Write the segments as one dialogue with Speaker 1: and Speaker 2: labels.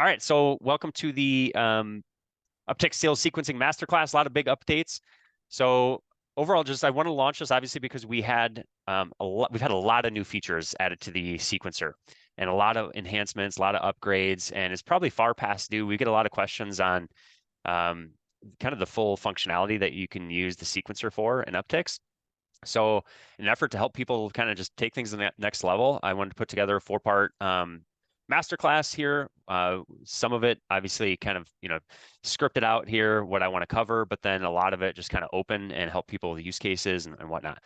Speaker 1: All right, so welcome to the Uptics Sales Sequencing Masterclass. A lot of big updates. So overall, just I want to launch this obviously because we've had a lot of new features added to the sequencer and a lot of enhancements, a lot of upgrades, and it's probably far past due. We get a lot of questions on um, kind of the full functionality that you can use the sequencer for in Uptics. So in an effort to help people kind of just take things to the next level, I wanted to put together a four-part masterclass here. Some of it obviously kind of, scripted out here, what I want to cover, but then a lot of it just kind of open and help people with use cases and whatnot.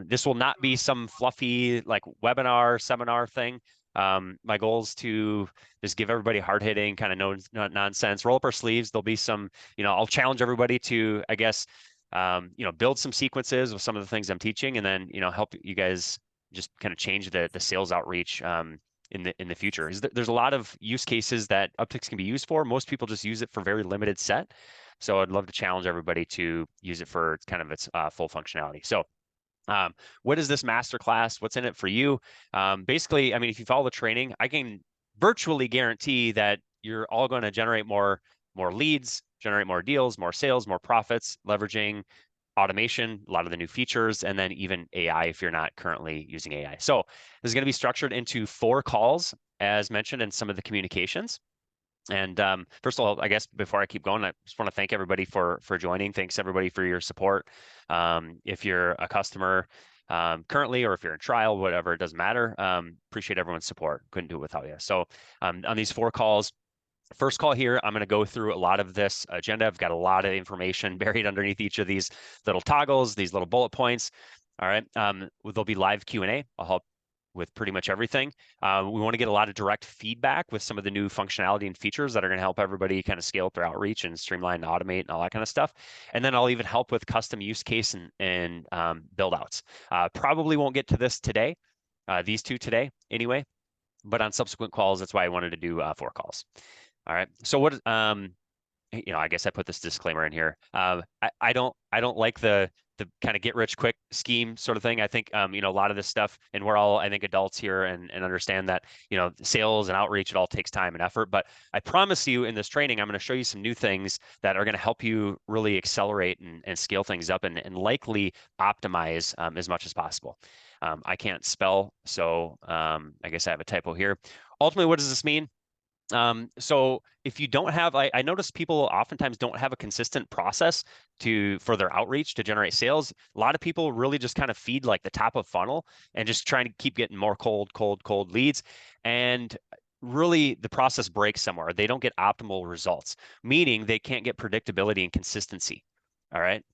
Speaker 1: This will not be some fluffy like webinar, seminar thing. My goal is to just give everybody hard hitting, kind of no nonsense, roll up our sleeves. There'll be some, I'll challenge everybody to, I guess, build some sequences with some of the things I'm teaching, and then, help you guys just kind of change the sales outreach in the future. There's a lot of use cases that Uptics can be used for. Most people just use it for very limited set. So I'd love to challenge everybody to use it for kind of its full functionality. So what is this masterclass? What's in it for you? Basically, I mean, if you follow the training, I can virtually guarantee that you're all going to generate more leads, generate more deals, more sales, more profits, leveraging automation, a lot of the new features, and then even AI if you're not currently using AI. So this is going to be structured into 4 calls, as mentioned in some of the communications. And first of all, I guess before I keep going, I just want to thank everybody for joining. Thanks everybody for your support. If you're a customer currently, or if you're in trial, whatever, it doesn't matter. Appreciate everyone's support. Couldn't do it without you. So on these 4 calls, first call here, I'm going to go through a lot of this agenda. I've got a lot of information buried underneath each of these little toggles, these little bullet points. All right. There'll be live Q&A. I'll help with pretty much everything. We want to get a lot of direct feedback with some of the new functionality and features that are going to help everybody kind of scale up their outreach and streamline and automate and all that kind of stuff. And then I'll even help with custom use case and build outs. Probably won't get to this today, these 2 today anyway, but on subsequent calls, that's why I wanted to do 4 calls. All right. So what, I guess I put this disclaimer in here. I don't like the kind of get rich quick scheme sort of thing. I think, a lot of this stuff, and we're all, I think, adults here and understand that, sales and outreach, it all takes time and effort. But I promise you in this training, I'm going to show you some new things that are going to help you really accelerate and scale things up and likely optimize as much as possible. I can't spell, so I guess I have a typo here. Ultimately, what does this mean? So if you don't have, I notice people oftentimes don't have a consistent process for their outreach to generate sales. A lot of people really just kind of feed like the top of funnel and just trying to keep getting more cold leads. And really the process breaks somewhere. They don't get optimal results, meaning they can't get predictability and consistency. All right.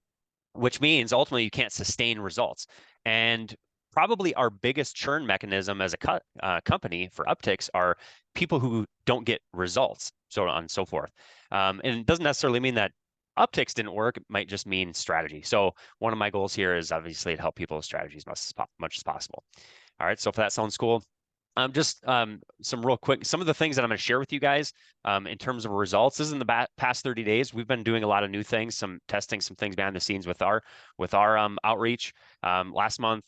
Speaker 1: Which means ultimately you can't sustain results. And probably our biggest churn mechanism as a company for Uptics are people who don't get results, so on and so forth. And it doesn't necessarily mean that Uptics didn't work. It might just mean strategy. So one of my goals here is obviously to help people with strategies as much as possible. All right, so if that sounds cool, just some real quick, some of the things that I'm going to share with you guys in terms of results. This is in the past 30 days. We've been doing a lot of new things, some testing, some things behind the scenes with our outreach. Last month,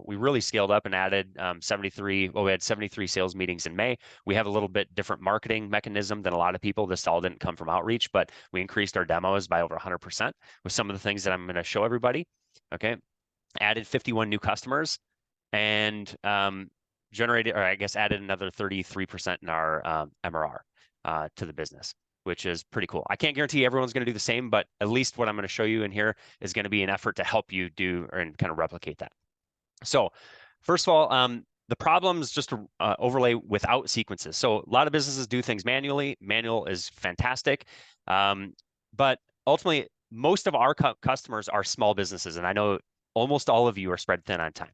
Speaker 1: we really scaled up and added 73. Well, we had 73 sales meetings in May. We have a little bit different marketing mechanism than a lot of people. This all didn't come from outreach, but we increased our demos by over 100% with some of the things that I'm going to show everybody. Okay, added 51 new customers and generated, or I guess added another 33% in our MRR to the business, which is pretty cool. I can't guarantee everyone's going to do the same, but at least what I'm going to show you in here is going to be an effort to help you do and kind of replicate that. So first of all, the problems just to overlay without sequences. So a lot of businesses do things manually. Manual is fantastic. But ultimately, most of our customers are small businesses. And I know almost all of you are spread thin on time.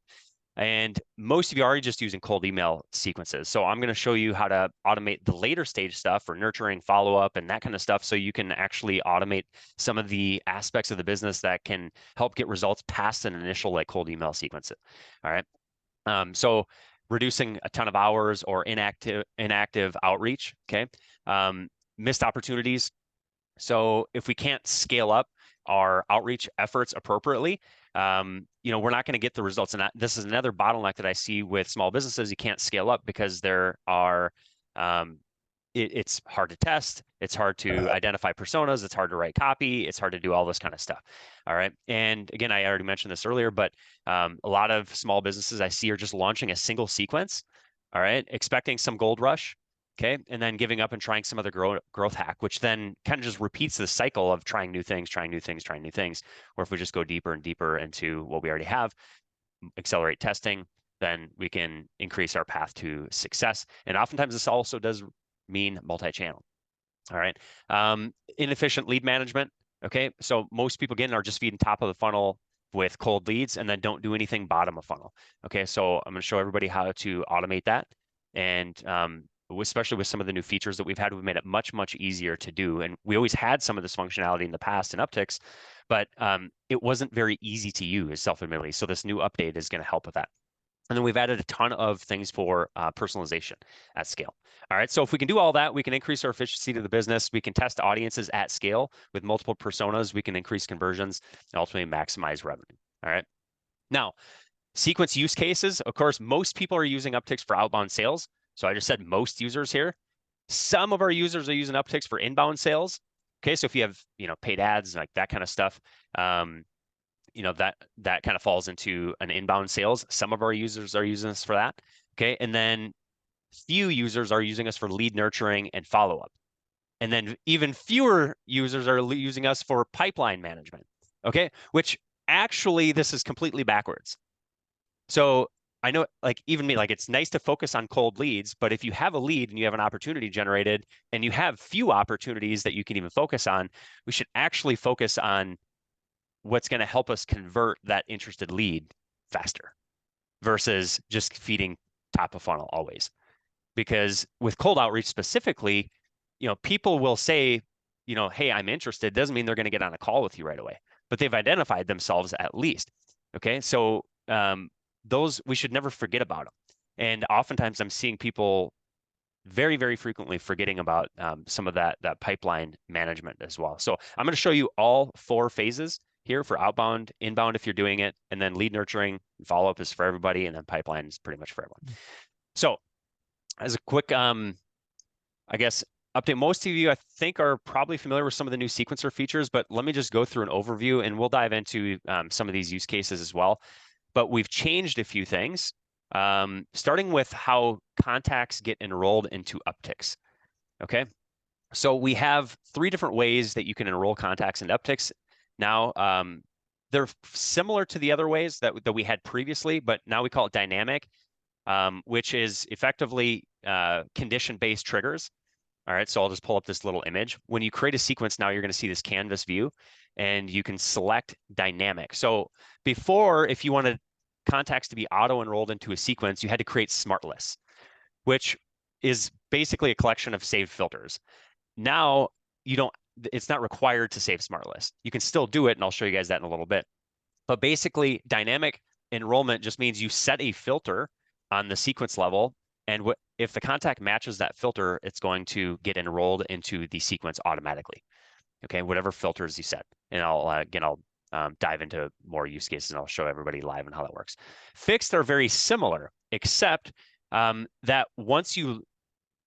Speaker 1: And most of you are already just using cold email sequences. So I'm going to show you how to automate the later stage stuff for nurturing, follow-up, and that kind of stuff. So you can actually automate some of the aspects of the business that can help get results past an initial like cold email sequence. All right. So reducing a ton of hours or inactive outreach. Okay. Missed opportunities. So if we can't scale up our outreach efforts appropriately, we're not going to get the results. And this is another bottleneck that I see with small businesses. You can't scale up because there are it's hard to test. It's hard to identify personas. It's hard to write copy. It's hard to do all this kind of stuff. All right. And again, I already mentioned this earlier, but a lot of small businesses I see are just launching a single sequence. All right. Expecting some gold rush. Okay. And then giving up and trying some other growth hack, which then kind of just repeats the cycle of trying new things, trying new things, trying new things. Or if we just go deeper and deeper into what we already have, accelerate testing, then we can increase our path to success. And oftentimes this also does mean multi-channel. All right. Inefficient lead management. Okay. So most people, again, are just feeding top of the funnel with cold leads and then don't do anything bottom of funnel. Okay. So I'm going to show everybody how to automate that. And especially with some of the new features that we've had, we've made it much, much easier to do. And we always had some of this functionality in the past in Uptics, but it wasn't very easy to use, self-admittedly. So this new update is going to help with that. And then we've added a ton of things for personalization at scale. All right, so if we can do all that, we can increase our efficiency to the business. We can test audiences at scale with multiple personas. We can increase conversions and ultimately maximize revenue. All right. Now, sequence use cases. Of course, most people are using Uptics for outbound sales. So I just said most users here. Some of our users are using Uptics for inbound sales. Okay, so if you have paid ads, like that kind of stuff, that kind of falls into an inbound sales. Some of our users are using us for that. Okay. And then few users are using us for lead nurturing and follow-up. And then even fewer users are using us for pipeline management. Okay. Which actually, this is completely backwards. So I know, like, even me, like, it's nice to focus on cold leads, but if you have a lead and you have an opportunity generated and you have few opportunities that you can even focus on, we should actually focus on what's going to help us convert that interested lead faster versus just feeding top of funnel always. Because with cold outreach specifically, people will say, hey, I'm interested. Doesn't mean they're going to get on a call with you right away, but they've identified themselves at least. Okay. So those, we should never forget about them. And oftentimes I'm seeing people very, very frequently forgetting about some of that pipeline management as well. So I'm going to show you all 4 phases here for outbound, inbound if you're doing it, and then lead nurturing, follow-up is for everybody, and then pipeline is pretty much for everyone. So as a quick, I guess, update, most of you, I think, are probably familiar with some of the new sequencer features, but let me just go through an overview, and we'll dive into some of these use cases as well. But we've changed a few things, starting with how contacts get enrolled into Uptics. Okay, so we have 3 different ways that you can enroll contacts into Uptics. Now, they're similar to the other ways that we had previously, but now we call it dynamic, which is effectively condition-based triggers. All right, so I'll just pull up this little image. When you create a sequence, now you're going to see this canvas view, and you can select dynamic. So before, if you wanted contacts to be auto-enrolled into a sequence, you had to create smart lists, which is basically a collection of saved filters. Now, it's not required to save smart list. You can still do it, and I'll show you guys that in a little bit. But basically, dynamic enrollment just means you set a filter on the sequence level, and if the contact matches that filter, it's going to get enrolled into the sequence automatically. Okay, whatever filters you set. And I'll dive into more use cases, and I'll show everybody live on how that works. Fixed are very similar, except that once you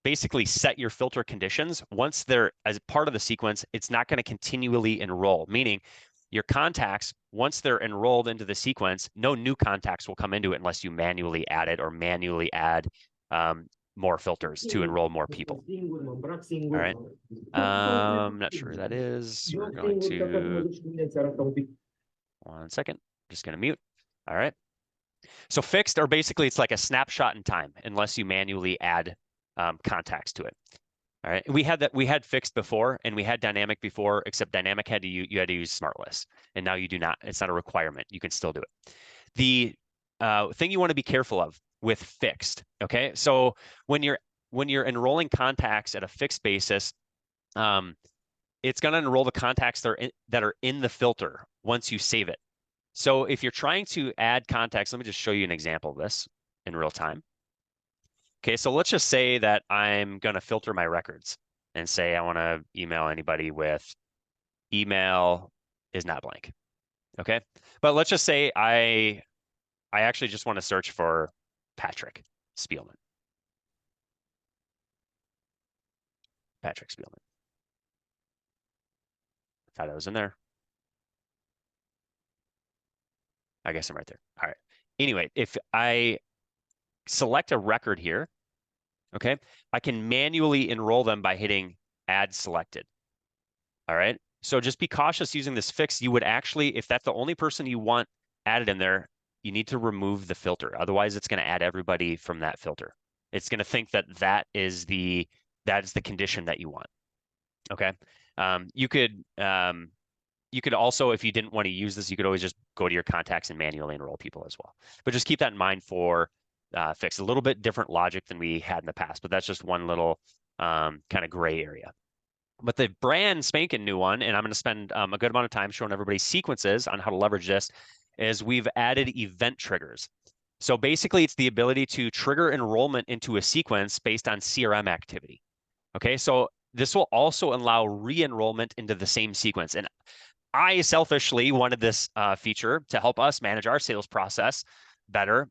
Speaker 1: basically set your filter conditions, once they're as part of the sequence, it's not going to continually enroll, meaning your contacts, once they're enrolled into the sequence, no new contacts will come into it unless you manually add it or manually add more filters to enroll more people. All right. I'm not sure who that is. We're going to, 1 second, just going to mute. All right. So fixed are basically, it's like a snapshot in time, unless you manually add contacts to it. All right. We had fixed before, and we had dynamic before, except dynamic you had to use smart lists, and now you do not. It's not a requirement. You can still do it. The thing you want to be careful of with fixed. Okay. So when you're enrolling contacts at a fixed basis, it's going to enroll the contacts that are in the filter once you save it. So if you're trying to add contacts, let me just show you an example of this in real time. Okay, so let's just say that I'm going to filter my records and say I want to email anybody with email is not blank. Okay, but let's just say I actually just want to search for Patrick Spielman. Patrick Spielman. Thought I was in there. I guess I'm right there. All right. Anyway, if I select a record here, okay, I can manually enroll them by hitting add selected. All right. So just be cautious using this fix. You would actually, if that's the only person you want added in there, you need to remove the filter. Otherwise, it's going to add everybody from that filter. It's going to think that that is the condition that you want. Okay. You could also, if you didn't want to use this, you could always just go to your contacts and manually enroll people as well. But just keep that in mind for fix. A little bit different logic than we had in the past, but that's just one little kind of gray area. But the brand spanking new one, and I'm going to spend a good amount of time showing everybody sequences on how to leverage this, is we've added event triggers. So basically, it's the ability to trigger enrollment into a sequence based on CRM activity. Okay, so this will also allow re-enrollment into the same sequence. And I selfishly wanted this feature to help us manage our sales process better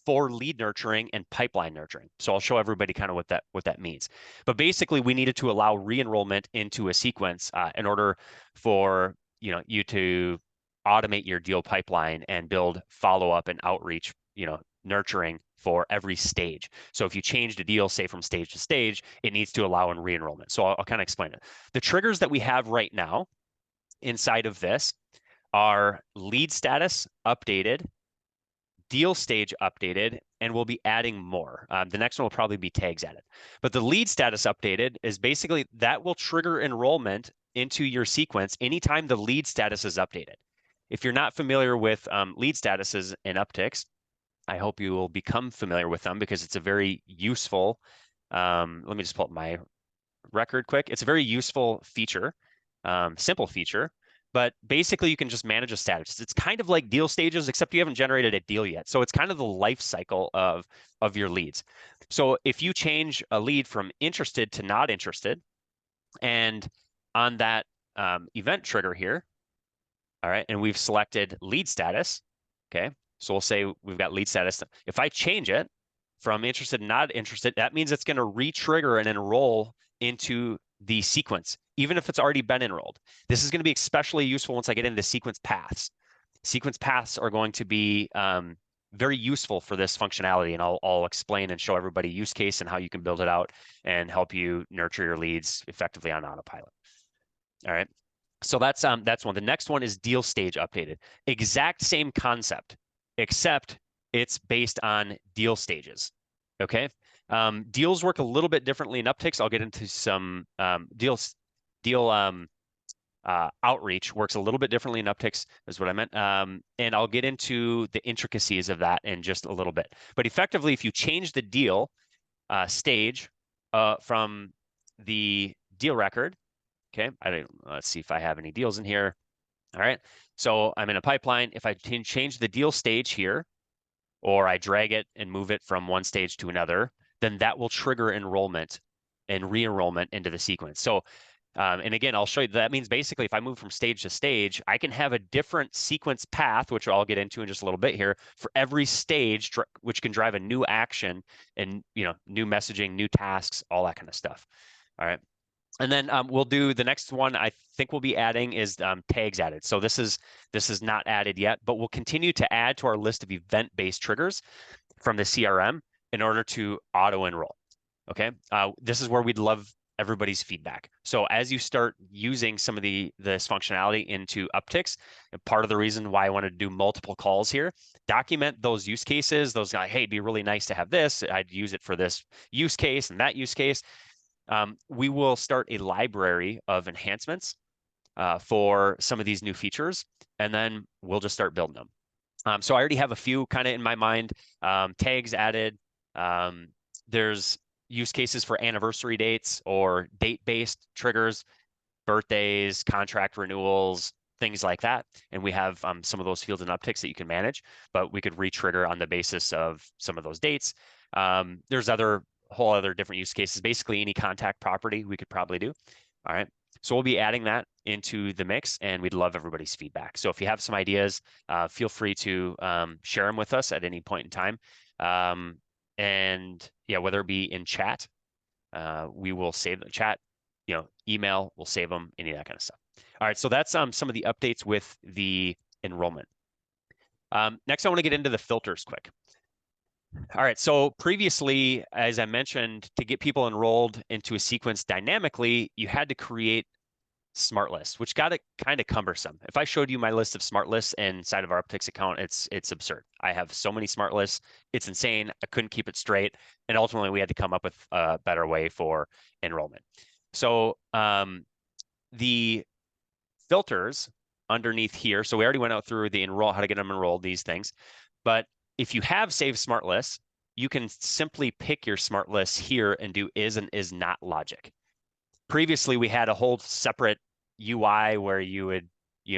Speaker 1: for lead nurturing and pipeline nurturing. So I'll show everybody kind of what that means. But basically, we needed to allow re-enrollment into a sequence in order for you to automate your deal pipeline and build follow-up and outreach, nurturing for every stage. So if you change the deal, say from stage to stage, it needs to allow in re-enrollment. So I'll kind of explain it. The triggers that we have right now inside of this are lead status updated, deal stage updated, and we'll be adding more. The next one will probably be tags added. But the lead status updated is basically that will trigger enrollment into your sequence anytime the lead status is updated. If you're not familiar with lead statuses in Uptics, I hope you will become familiar with them because it's a very useful, let me just pull up my record quick. It's a very useful feature, simple feature, but basically you can just manage a status. It's kind of like deal stages, except you haven't generated a deal yet. So it's kind of the life cycle of your leads. So if you change a lead from interested to not interested, and on that event trigger here, all right, and we've selected lead status, okay, so we'll say we've got lead status. If I change it from interested to not interested, that means it's going to re-trigger and enroll into the sequence, even if it's already been enrolled. This is going to be especially useful once I get into sequence paths. Sequence paths are going to be very useful for this functionality, and I'll explain and show everybody use case and how you can build it out and help you nurture your leads effectively on autopilot. All right. So that's one. The next one is deal stage updated. Exact same concept, except it's based on deal stages. Okay. Deals work a little bit differently in Uptics. I'll get into some deal outreach works a little bit differently in Uptics, is what I meant. And I'll get into the intricacies of that in just a little bit. But effectively, if you change the deal stage from the deal record, okay, let's see if I have any deals in here. All right, so I'm in a pipeline. If I change the deal stage here, or I drag it and move it from one stage to another, then that will trigger enrollment and re-enrollment into the sequence. So, and again, I'll show you that means basically if I move from stage to stage, I can have a different sequence path, which I'll get into in just a little bit here, for every stage, which can drive a new action and new messaging, new tasks, all that kind of stuff. All right. And then we'll do the next one I think we'll be adding is tags added. So this is not added yet, but we'll continue to add to our list of event-based triggers from the CRM in order to auto-enroll. Okay, this is where we'd love everybody's feedback. So as you start using some of this functionality into Uptics, and part of the reason why I wanted to do multiple calls here, document those use cases, those hey, it'd be really nice to have this. I'd use it for this use case and that use case. We will start a library of enhancements for some of these new features, and then we'll just start building them. So I already have a few kind of in my mind. Tags added. There's use cases for anniversary dates or date-based triggers, birthdays, contract renewals, things like that. And we have some of those fields and upticks that you can manage, but we could re-trigger on the basis of some of those dates. There's whole other different use cases. Basically, any contact property we could probably do. All right. So we'll be adding that into the mix, and we'd love everybody's feedback. So if you have some ideas, feel free to share them with us at any point in time. And yeah, whether it be in chat, we will save the chat. email, we'll save them, any of that kind of stuff. All right, so that's some of the updates with the enrollment. Next, I want to get into the filters quick. All right, so previously, as I mentioned, to get people enrolled into a sequence dynamically, you had to create smart lists, which got it kind of cumbersome. If I showed you my list of smart lists inside of our Uptics account, it's absurd. I have so many smart lists. It's insane. I couldn't keep it straight. And ultimately, we had to come up with a better way for enrollment. So the filters underneath here, so we already went out through the enroll, how to get them enrolled, these things. But if you have saved smart lists, you can simply pick your smart lists here and do is and is not logic. Previously, we had a whole separate UI where you would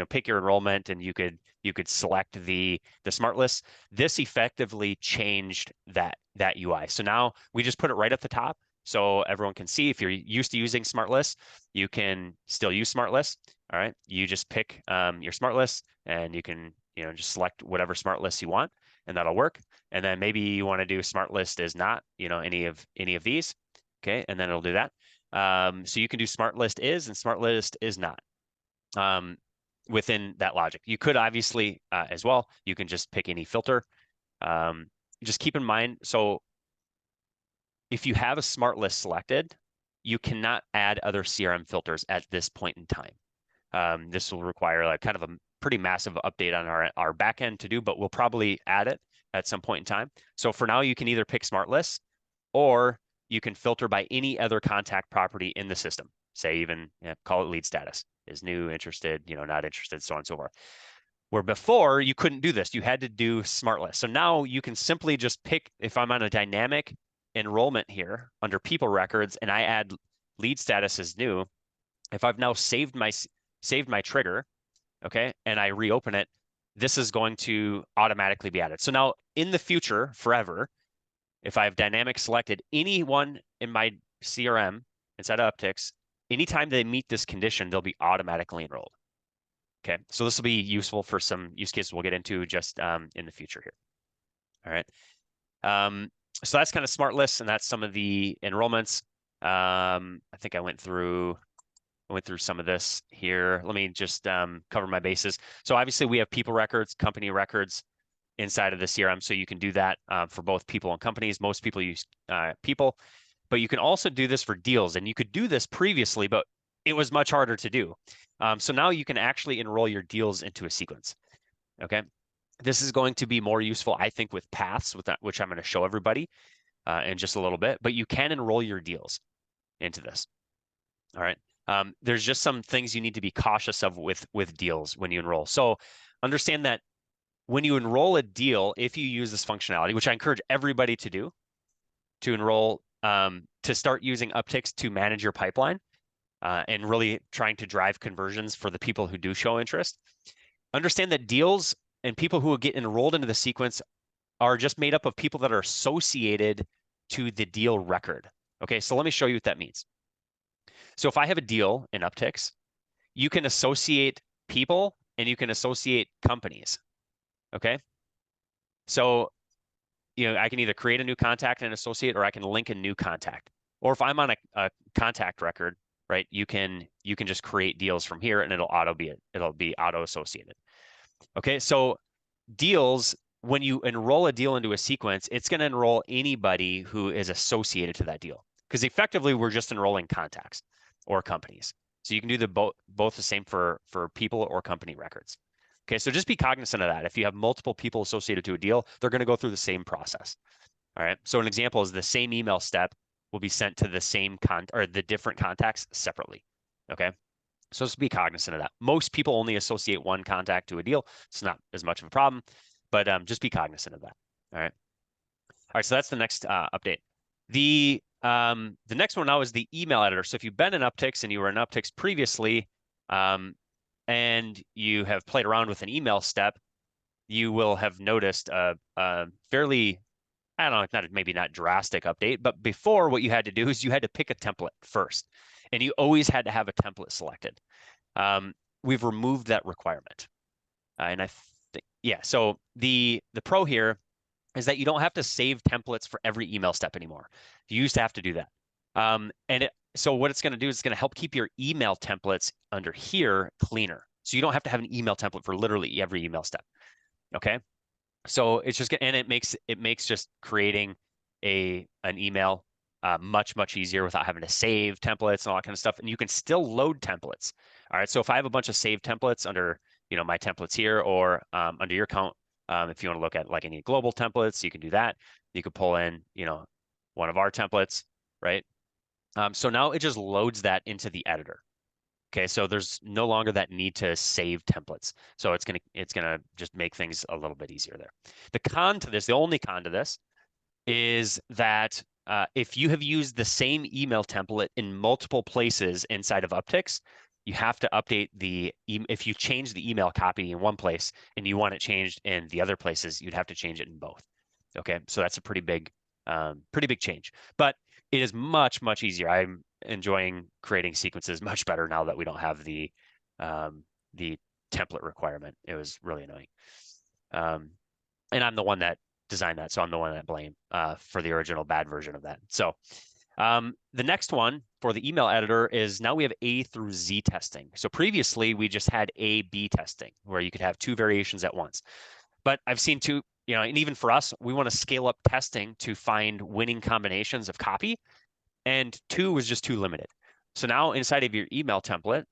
Speaker 1: pick your enrollment and you could select the smart list. This effectively changed that UI. So now we just put it right at the top so everyone can see. If you're used to using smart lists, you can still use smart lists. All right, you just pick your smart list and you can just select whatever smart list you want, and that'll work. And then maybe you want to do smart list is not any of these. Okay, and then it'll do that. So you can do smart list is and smart list is not within that logic. You could obviously as well, you can just pick any filter. Just keep in mind, so if you have a smart list selected, you cannot add other CRM filters at this point in time. This will require like kind of a pretty massive update on our backend to do, but we'll probably add it at some point in time. So for now, you can either pick smart lists or you can filter by any other contact property in the system. Say even call it lead status, is new, interested, not interested, so on and so forth. Where before you couldn't do this, you had to do smart list. So now you can simply just pick, if I'm on a dynamic enrollment here under people records and I add lead status as new, if I've now saved my trigger, okay, and I reopen it, this is going to automatically be added. So now in the future, forever, if I have dynamic selected, anyone in my CRM inside of Uptics, anytime they meet this condition, they'll be automatically enrolled. Okay, so this will be useful for some use cases we'll get into just in the future here. All right. So that's kind of smart lists, and that's some of the enrollments. I think I went through some of this here. Let me just cover my bases. So obviously we have people records, company records inside of the CRM. So you can do that for both people and companies. Most people use people, but you can also do this for deals. And you could do this previously, but it was much harder to do. So now you can actually enroll your deals into a sequence. Okay. This is going to be more useful, I think, with paths, which I'm going to show everybody in just a little bit, but you can enroll your deals into this. All right. There's just some things you need to be cautious of with deals when you enroll. So understand that when you enroll a deal, if you use this functionality, which I encourage everybody to do, to enroll, to start using Uptics to manage your pipeline and really trying to drive conversions for the people who do show interest, understand that deals and people who will get enrolled into the sequence are just made up of people that are associated to the deal record. Okay, so let me show you what that means. So if I have a deal in Uptics, you can associate people and you can associate companies. Okay. So, I can either create a new contact and associate, or I can link a new contact. Or if I'm on a contact record, right, you can just create deals from here and it'll be auto associated. Okay. So deals, when you enroll a deal into a sequence, it's going to enroll anybody who is associated to that deal, because effectively we're just enrolling contacts or companies. So you can do both the same for people or company records. Okay, so just be cognizant of that. If you have multiple people associated to a deal, they're going to go through the same process. All right. So an example is the same email step will be sent to the same or the different contacts separately. Okay. So just be cognizant of that. Most people only associate one contact to a deal. It's not as much of a problem, but just be cognizant of that. All right. All right. So that's the next update. The next one now is the email editor. So if you've been in Uptics and you were in Uptics previously, and you have played around with an email step, you will have noticed a fairly, I don't know, maybe not drastic update, but before what you had to do is you had to pick a template first, and you always had to have a template selected. We've removed that requirement. And I think, yeah, so the pro here is that you don't have to save templates for every email step anymore. You used to have to do that. And so what it's going to do is it's going to help keep your email templates under here cleaner. So you don't have to have an email template for literally every email step. Okay. So it's just and it makes just creating an email much easier without having to save templates and all that kind of stuff. And you can still load templates. All right. So if I have a bunch of saved templates under my templates here or under your account, if you want to look at like any global templates, you can do that. You could pull in one of our templates, right? So now it just loads that into the editor. Okay, so there's no longer that need to save templates. So it's gonna just make things a little bit easier there. The con to this, the only con to this, is that if you have used the same email template in multiple places inside of Uptics, you have to update if you change the email copy in one place and you want it changed in the other places, you'd have to change it in both. Okay, so that's a pretty big change, but it is much easier. I'm enjoying creating sequences much better now that we don't have the template requirement. It was really annoying. And I'm the one that designed that, so I'm the one that blame for the original bad version of that. So the next one for the email editor is now we have A through Z testing. So previously we just had A/B testing where you could have two variations at once. But I've seen two, and even for us, we want to scale up testing to find winning combinations of copy. And two was just too limited. So now inside of your email template,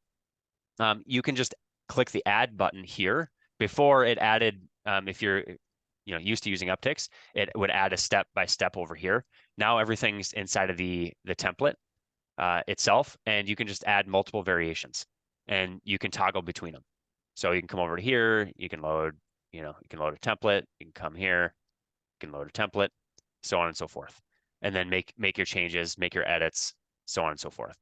Speaker 1: you can just click the add button here. Before it added, if you're used to using Uptics, it would add a step-by-step over here. Now everything's inside of the template itself, and you can just add multiple variations, and you can toggle between them. So you can come over to here, you can load, you can load a template, you can come here, you can load a template, so on and so forth. And then make your changes, make your edits, so on and so forth.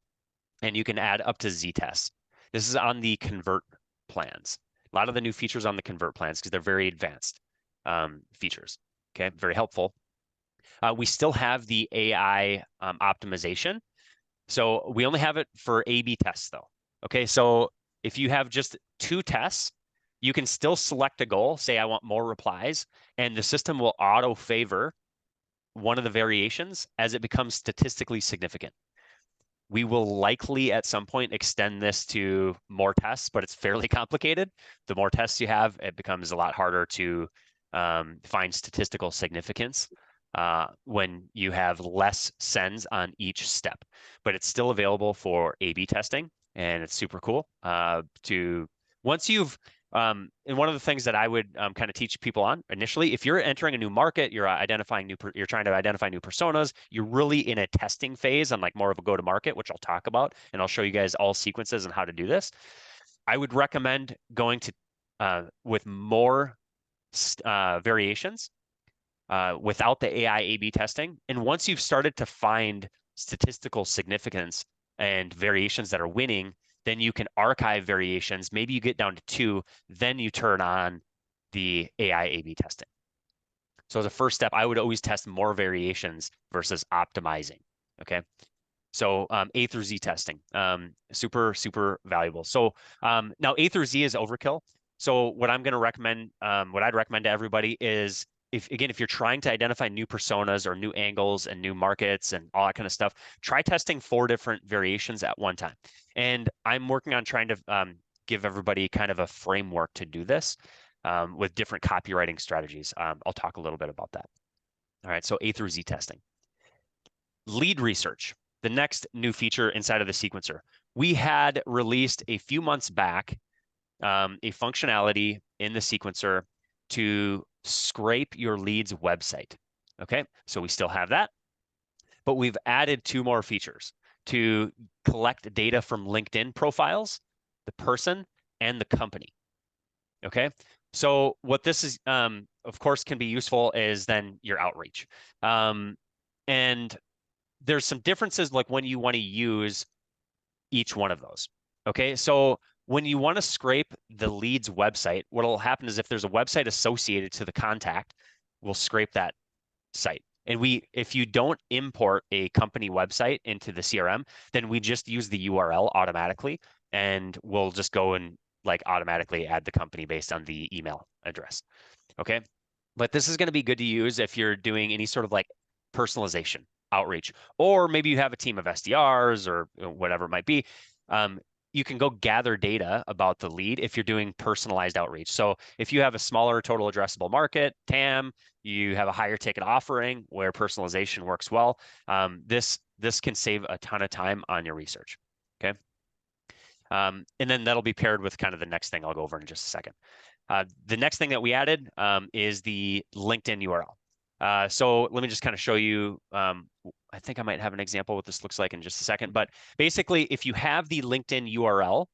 Speaker 1: And you can add up to Z tests. This is on the convert plans. A lot of the new features on the convert plans because they're very advanced features. Okay, very helpful. We still have the AI optimization. So we only have it for A/B tests though. Okay, so if you have just two tests, you can still select a goal, say I want more replies, and the system will auto favor one of the variations as it becomes statistically significant. We will likely at some point extend this to more tests, but it's fairly complicated. The more tests you have, it becomes a lot harder to find statistical significance when you have less sends on each step. But it's still available for A/B testing, and it's super cool. Once you've and one of the things that I would kind of teach people on initially, if you're entering a new market, you're trying to identify new personas, you're really in a testing phase on like more of a go-to-market, which I'll talk about, and I'll show you guys all sequences and how to do this. I would recommend going to with more variations without the AI A/B testing. And once you've started to find statistical significance and variations that are winning, then you can archive variations. Maybe you get down to two, then you turn on the AI A/B testing. So as a first step, I would always test more variations versus optimizing. Okay. So A through Z testing, super valuable. So now A through Z is overkill. So what I'm going to recommend, what I'd recommend to everybody is if you're trying to identify new personas or new angles and new markets and all that kind of stuff, try testing 4 different variations at one time. And I'm working on trying to give everybody kind of a framework to do this with different copywriting strategies. I'll talk a little bit about that. All right, so A through Z testing. Lead research, the next new feature inside of the sequencer. We had released a few months back a functionality in the sequencer to scrape your leads website. Okay, so we still have that, but we've added 2 more features to collect data from LinkedIn profiles, the person, and the company. Okay, so what this is, of course, can be useful is then your outreach. And there's some differences like when you want to use each one of those. Okay, so when you want to scrape the lead's website, what will happen is if there's a website associated to the contact, we'll scrape that site. And if you don't import a company website into the CRM, then we just use the URL automatically, and we'll just go and like automatically add the company based on the email address. Okay, but this is going to be good to use if you're doing any sort of like personalization. outreach. Or maybe you have a team of SDRs or whatever it might be. You can go gather data about the lead if you're doing personalized outreach. So if you have a smaller total addressable market, TAM, you have a higher ticket offering where personalization works well, this can save a ton of time on your research. Okay. And then that'll be paired with kind of the next thing I'll go over in just a second. The next thing that we added is the LinkedIn URL. So let me just kind of show you. I think I might have an example what this looks like in just a second. But basically, if you have the LinkedIn URL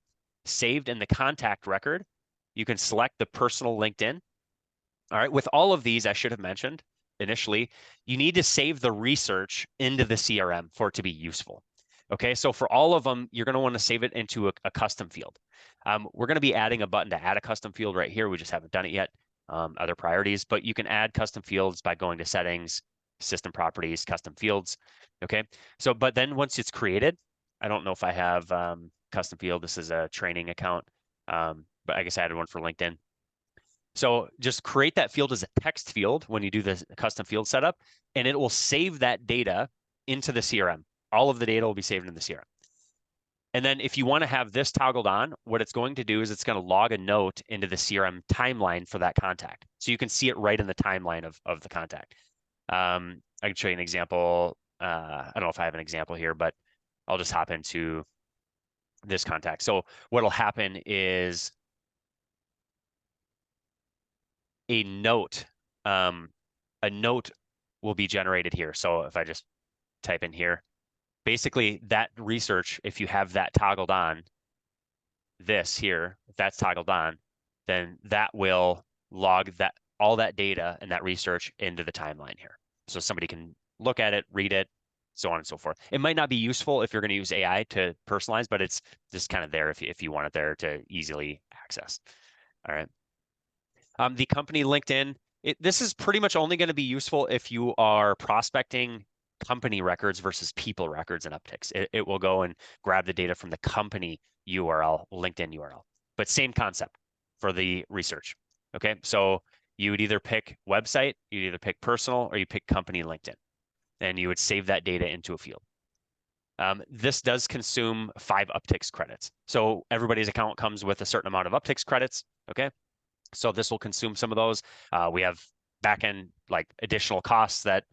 Speaker 1: saved in the contact record, you can select the personal LinkedIn. All right. With all of these, I should have mentioned initially, you need to save the research into the CRM for it to be useful. Okay. So for all of them, you're going to want to save it into a custom field. We're going to be adding a button to add a custom field right here. We just haven't done it yet. Other priorities, but you can add custom fields by going to settings, system properties, custom fields. Okay. So, but then once it's created, I don't know if I have custom field. This is a training account. But I guess I added one for LinkedIn. So just create that field as a text field when you do the custom field setup, and it will save that data into the CRM. All of the data will be saved in the CRM. And then if you want to have this toggled on, what it's going to do is it's going to log a note into the CRM timeline for that contact. So you can see it right in the timeline of the contact. I can show you an example. I don't know if I have an example here, but I'll just hop into this contact. So what'll happen is a note will be generated here. So if I just type in here, basically that research, if you have that toggled on, this here, if that's toggled on, then that will log that all that data and that research into the timeline here. So somebody can look at it, read it, so on and so forth. It might not be useful if you're going to use AI to personalize, but it's just kind of there if you want it there to easily access. All right. The company LinkedIn, this is pretty much only going to be useful if you are prospecting company records versus people records and Uptics. It will go and grab the data from the company URL, LinkedIn URL, but same concept for the research. Okay, so you would either pick website, you'd either pick personal, or you pick company LinkedIn, and you would save that data into a field. This does consume 5 Uptics credits. So everybody's account comes with a certain amount of Uptics credits. Okay. So this will consume some of those. We have backend like additional costs that,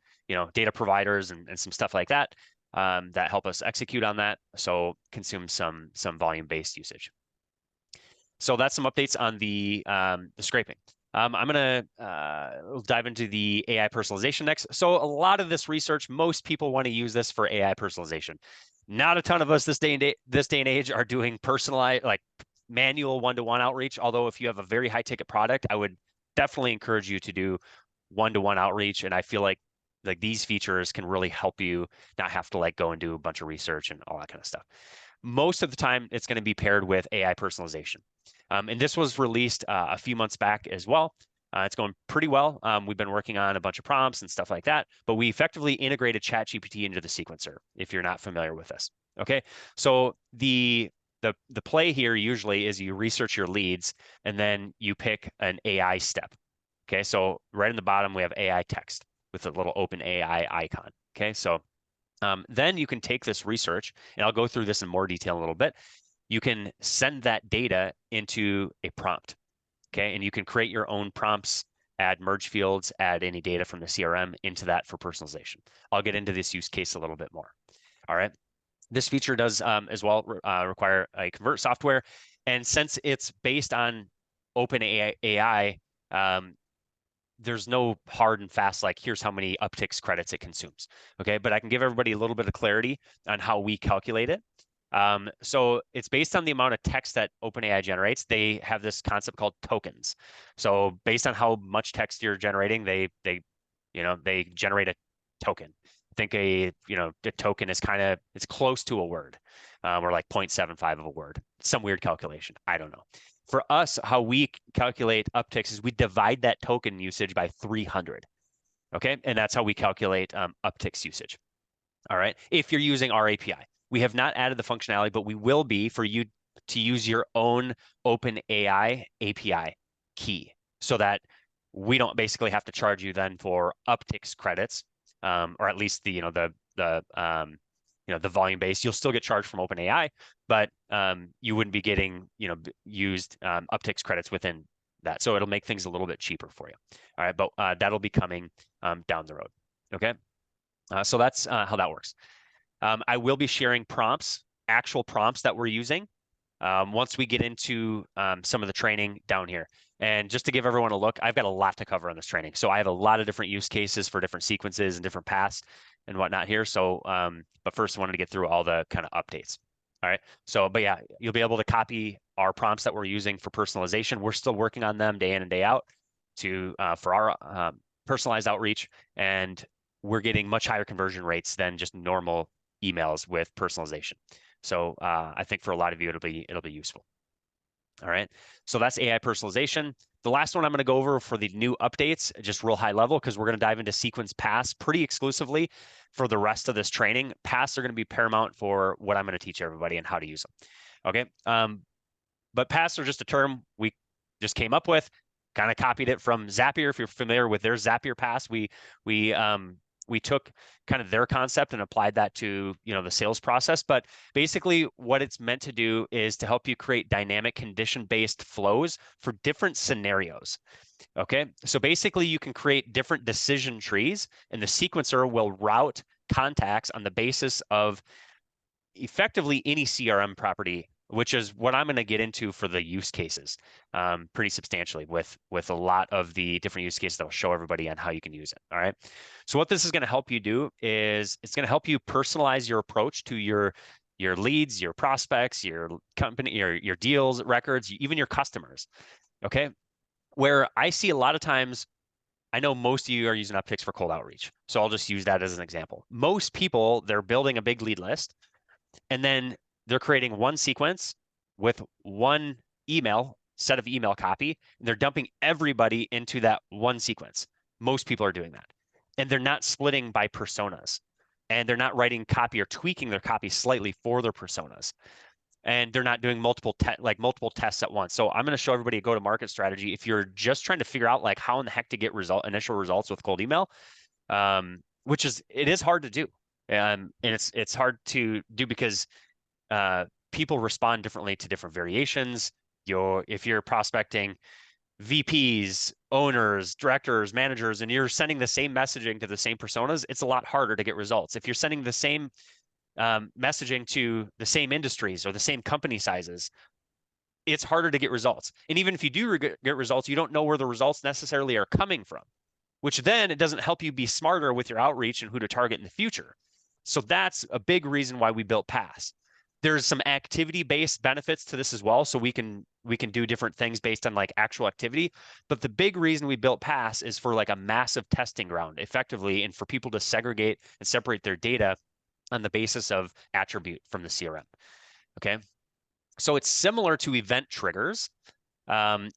Speaker 1: data providers and some stuff like that that help us execute on that. So consume some volume-based usage. So that's some updates on the scraping. I'm going to dive into the AI personalization next. So a lot of this research, most people want to use this for AI personalization. Not a ton of us this day and age are doing personalized, like manual one-to-one outreach. Although if you have a very high ticket product, I would definitely encourage you to do one-to-one outreach. And I feel like these features can really help you not have to go and do a bunch of research and all that kind of stuff. Most of the time, it's going to be paired with AI personalization. And this was released a few months back as well. It's going pretty well. We've been working on a bunch of prompts and stuff like that, but we effectively integrated ChatGPT into the sequencer, if you're not familiar with this. Okay, so the play here usually is you research your leads and then you pick an AI step. Okay, so right in the bottom, we have AI text with a little open AI icon. Okay, so then you can take this research, and I'll go through this in more detail in a little bit. You can send that data into a prompt, okay? And you can create your own prompts, add merge fields, add any data from the CRM into that for personalization. I'll get into this use case a little bit more, all right? This feature does as well require a convert software. And since it's based on OpenAI, there's no hard and fast, here's how many Uptics credits it consumes. Okay, but I can give everybody a little bit of clarity on how we calculate it. So it's based on the amount of text that OpenAI generates. They have this concept called tokens. So based on how much text you're generating, they generate a token. I think a token is it's close to a word, or like 0.75 of a word. Some weird calculation. I don't know. For us, how we calculate Uptics is we divide that token usage by 300. Okay, and that's how we calculate Uptics usage. All right, if you're using our API. We have not added the functionality, but we will be for you to use your own OpenAI API key so that we don't basically have to charge you then for Uptics credits, or at least the the volume based. You'll still get charged from OpenAI, but you wouldn't be getting used Uptics credits within that. So it'll make things a little bit cheaper for you. All right, but that'll be coming down the road. Okay, so that's how that works. I will be sharing prompts, actual prompts that we're using once we get into some of the training down here. And just to give everyone a look, I've got a lot to cover on this training. So I have a lot of different use cases for different sequences and different paths and whatnot here. So, but first I wanted to get through all the kind of updates. All right. So, but yeah, you'll be able to copy our prompts that we're using for personalization. We're still working on them day in and day out for our personalized outreach. And we're getting much higher conversion rates than just normal emails with personalization. So I think for a lot of you, it'll be useful. All right. So that's AI personalization. The last one I'm going to go over for the new updates, just real high level, because we're going to dive into sequence paths pretty exclusively for the rest of this training. Paths are going to be paramount for what I'm going to teach everybody and how to use them. Okay. But paths are just a term we just came up with, kind of copied it from Zapier. If you're familiar with their Zapier paths, we took kind of their concept and applied that to the sales process. But basically what it's meant to do is to help you create dynamic condition-based flows for different scenarios. Okay, so basically you can create different decision trees, and the sequencer will route contacts on the basis of effectively any CRM property, which is what I'm going to get into for the use cases pretty substantially with a lot of the different use cases that will show everybody on how you can use it. All right. So what this is going to help you do is it's going to help you personalize your approach to your leads, your prospects, your company, your deals, records, even your customers. Okay. Where I see a lot of times, I know most of you are using Uptics for cold outreach. So I'll just use that as an example. Most people, they're building a big lead list, and then they're creating one sequence with one set of email copy, and they're dumping everybody into that one sequence. Most people are doing that. And they're not splitting by personas. And they're not writing copy or tweaking their copy slightly for their personas. And they're not doing multiple tests at once. So I'm going to show everybody a go-to-market strategy. If you're just trying to figure out like how in the heck to get initial results with cold email, which it is hard to do. And it's hard to do because people respond differently to different variations. If you're prospecting VPs, owners, directors, managers, and you're sending the same messaging to the same personas, it's a lot harder to get results. If you're sending the same messaging to the same industries or the same company sizes, it's harder to get results. And even if you do get results, you don't know where the results necessarily are coming from, which then it doesn't help you be smarter with your outreach and who to target in the future. So that's a big reason why we built Pass. There's some activity-based benefits to this as well. So we can do different things based on like actual activity. But the big reason we built Pass is for like a massive testing ground effectively, and for people to segregate and separate their data on the basis of attribute from the CRM. Okay. So it's similar to event triggers,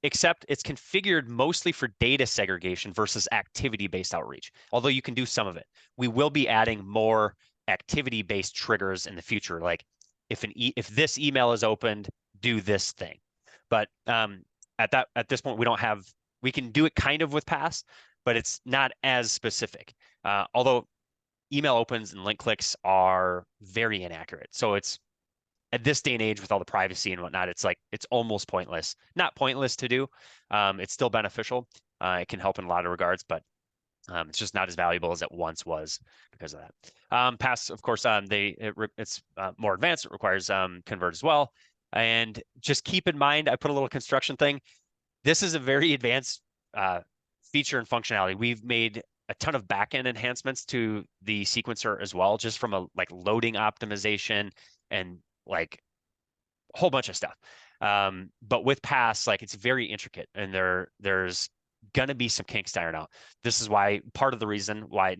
Speaker 1: except it's configured mostly for data segregation versus activity-based outreach, although you can do some of it. We will be adding more activity-based triggers in the future, like if this email is opened, do this thing. But at this point, we can do it kind of with Pass, but it's not as specific. Although email opens and link clicks are very inaccurate. So it's at this day and age with all the privacy and whatnot, it's almost pointless. Not pointless to do. It's still beneficial. It can help in a lot of regards, but it's just not as valuable as it once was because of that. Pass, of course, it's more advanced. It requires convert as well. And just keep in mind, I put a little construction thing. This is a very advanced feature and functionality. We've made a ton of backend enhancements to the sequencer as well, just from a loading optimization and like a whole bunch of stuff. But with Pass, it's very intricate, and there's gonna be some kinks to iron out. This is why part of the reason why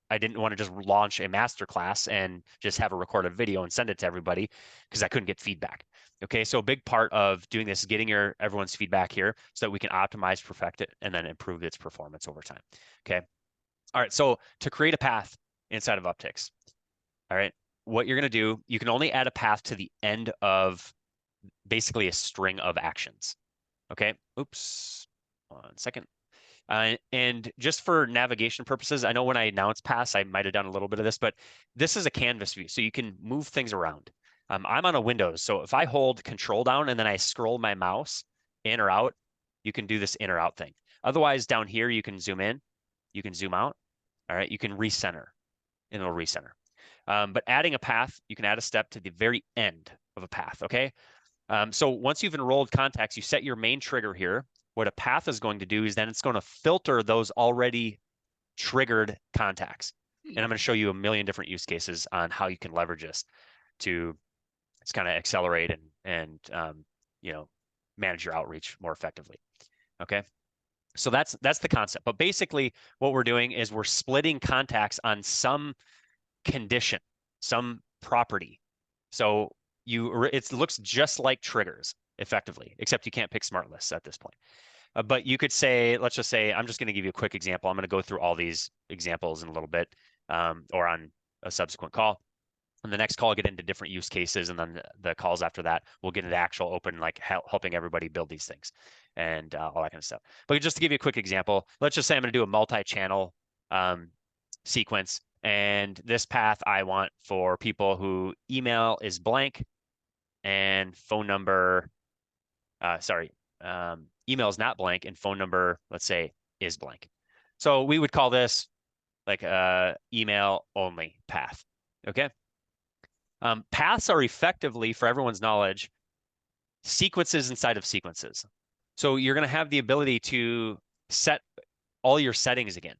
Speaker 1: I didn't want to just launch a masterclass and just have a recorded video and send it to everybody, because I couldn't get feedback. Okay, so a big part of doing this is getting everyone's feedback here so that we can optimize, perfect it, and then improve its performance over time. Okay. All right. So to create a path inside of Uptics, all right, what you're going to do, you can only add a path to the end of basically a string of actions. Okay. Oops. 1 second. And just for navigation purposes, I know when I announced paths, I might have done a little bit of this, but this is a canvas view, so you can move things around. I'm on a Windows, so if I hold Control down and then I scroll my mouse in or out, you can do this in or out thing. Otherwise, down here, you can zoom in, you can zoom out. All right, you can recenter, and it'll recenter. But adding a path, you can add a step to the very end of a path, okay? So once you've enrolled contacts, you set your main trigger here. What a path is going to do is then it's going to filter those already triggered contacts. And I'm going to show you a million different use cases on how you can leverage this to just kind of accelerate and you know, manage your outreach more effectively. Okay. So that's the concept. But basically what we're doing is we're splitting contacts on some condition, some property. So it looks just like triggers effectively, except you can't pick smart lists at this point. But you could say, let's just say, I'm just going to give you a quick example. I'm going to go through all these examples in a little bit, or on a subsequent call. On the next call, I'll get into different use cases, and then the calls after that, we'll get into actual open, like helping everybody build these things and all that kind of stuff. But just to give you a quick example, let's just say I'm going to do a multi-channel sequence, and this path I want for people who email is blank and phone number, email is not blank and phone number, let's say, is blank. So we would call this like a email only path, okay? Paths are effectively, for everyone's knowledge, sequences inside of sequences. So you're going to have the ability to set all your settings again,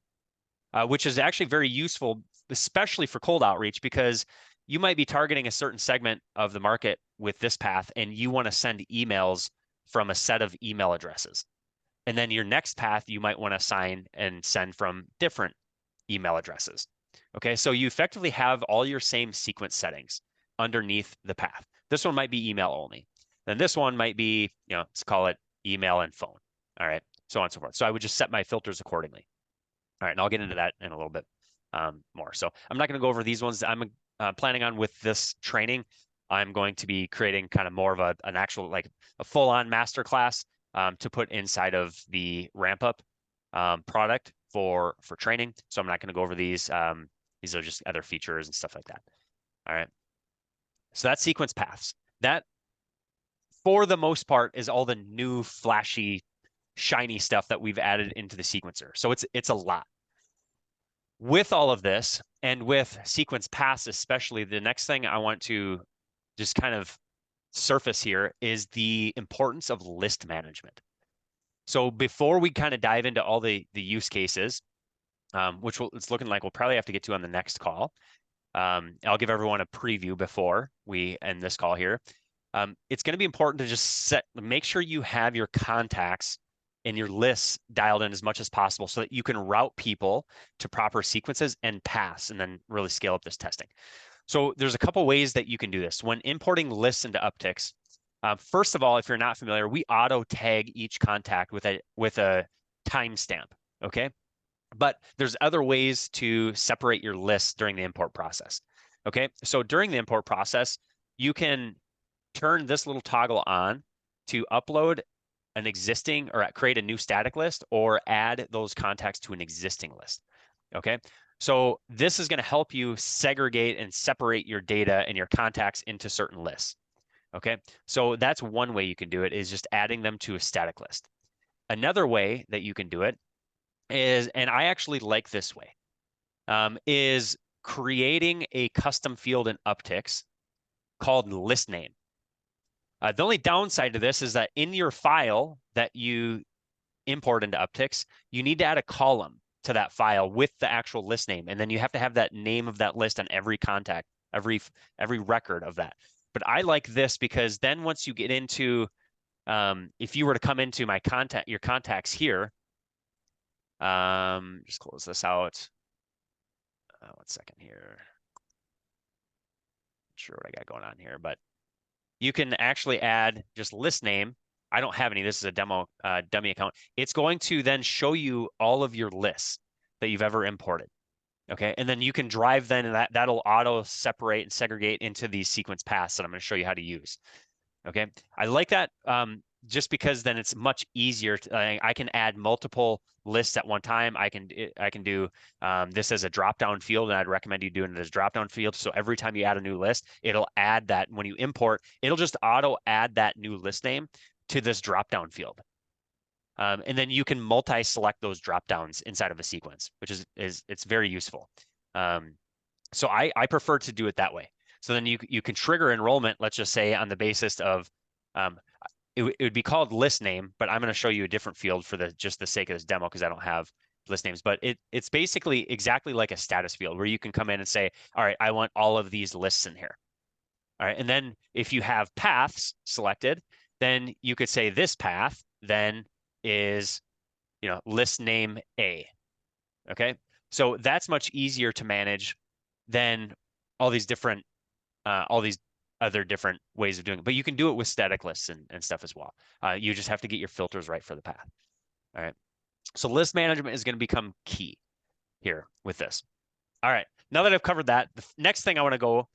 Speaker 1: which is actually very useful, especially for cold outreach, because you might be targeting a certain segment of the market with this path, and you want to send emails from a set of email addresses. And then your next path, you might want to assign and send from different email addresses. Okay, so you effectively have all your same sequence settings underneath the path. This one might be email only. Then this one might be, let's call it email and phone. All right, so on and so forth. So I would just set my filters accordingly. All right, and I'll get into that in a little bit more. So I'm not going to go over these ones. I'm planning on, with this training, I'm going to be creating kind of more of an actual, like a full-on masterclass to put inside of the ramp up product for training. So I'm not going to go over these. These are just other features and stuff like that. All right. So that's sequence paths. That, for the most part, is all the new flashy, shiny stuff that we've added into the sequencer. So it's a lot. With all of this, and with sequence paths especially, the next thing I want to just kind of surface here is the importance of list management. So before we kind of dive into all the use cases, which it's looking like we'll probably have to get to on the next call, I'll give everyone a preview before we end this call here. It's going to be important to just make sure you have your contacts and your lists dialed in as much as possible so that you can route people to proper sequences and paths, and then really scale up this testing. So there's a couple ways that you can do this. When importing lists into Uptics, first of all, if you're not familiar, we auto tag each contact with a timestamp, okay? But there's other ways to separate your lists during the import process, okay? So during the import process, you can turn this little toggle on to upload an existing, or create a new static list, or add those contacts to an existing list, okay? So this is going to help you segregate and separate your data and your contacts into certain lists, okay? So that's one way you can do it, is just adding them to a static list. Another way that you can do it is, and I actually like this way, is creating a custom field in Uptics called list name. The only downside to this is that in your file that you import into Uptics, you need to add a column to that file with the actual list name, and then you have to have that name of that list on every contact, every record of that. But I like this because then once you get into, if you were to come into your contacts here, just close this out. 1 second here. Not sure what I got going on here, but you can actually add just list name. I don't have any. This is a demo dummy account. It's going to then show you all of your lists that you've ever imported. Okay, and then you can drive then, and that'll auto separate and segregate into these sequence paths that I'm going to show you how to use. Okay, I like that. just because then it's much easier to, I can add multiple lists at one time. I can do this as a drop down field, and I'd recommend you doing it as a drop down field. So every time you add a new list, it'll add that. When you import, it'll just auto add that new list name to this drop down field. And then you can multi-select those drop downs inside of a sequence, which is it's very useful. So I prefer to do it that way. So then you can trigger enrollment, let's just say on the basis of it would be called list name, but I'm going to show you a different field for just the sake of this demo because I don't have list names. But it's basically exactly like a status field where you can come in and say, all right, I want all of these lists in here. All right, and then if you have paths selected, then you could say this path then is, list name A. Okay, so that's much easier to manage than all these other different ways of doing it. But you can do it with static lists and stuff as well. You just have to get your filters right for the path. All right. So list management is going to become key here with this. All right. Now that I've covered that, the next thing I want to go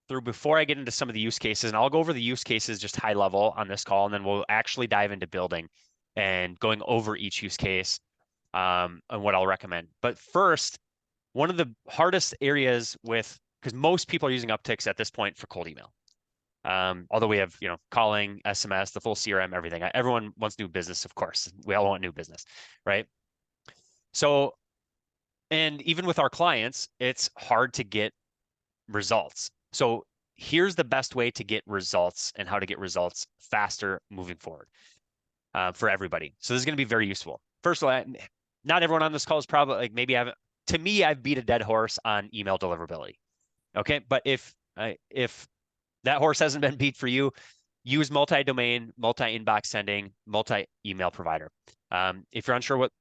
Speaker 1: through before I get into some of the use cases, and I'll go over the use cases just high level on this call, and then we'll actually dive into building and going over each use case and what I'll recommend. But first, one of the hardest areas because most people are using Uptics at this point for cold email. Although we have, calling, SMS, the full CRM, everything. Everyone wants new business, of course. We all want new business, right? So, and even with our clients, it's hard to get results. So here's the best way to get results and how to get results faster moving forward for everybody. So this is going to be very useful. First of all, not everyone on this call is probably like maybe to me, I've beat a dead horse on email deliverability. Okay, but if that horse hasn't been beat for you, use multi-domain, multi-inbox sending, multi-email provider. If you're unsure what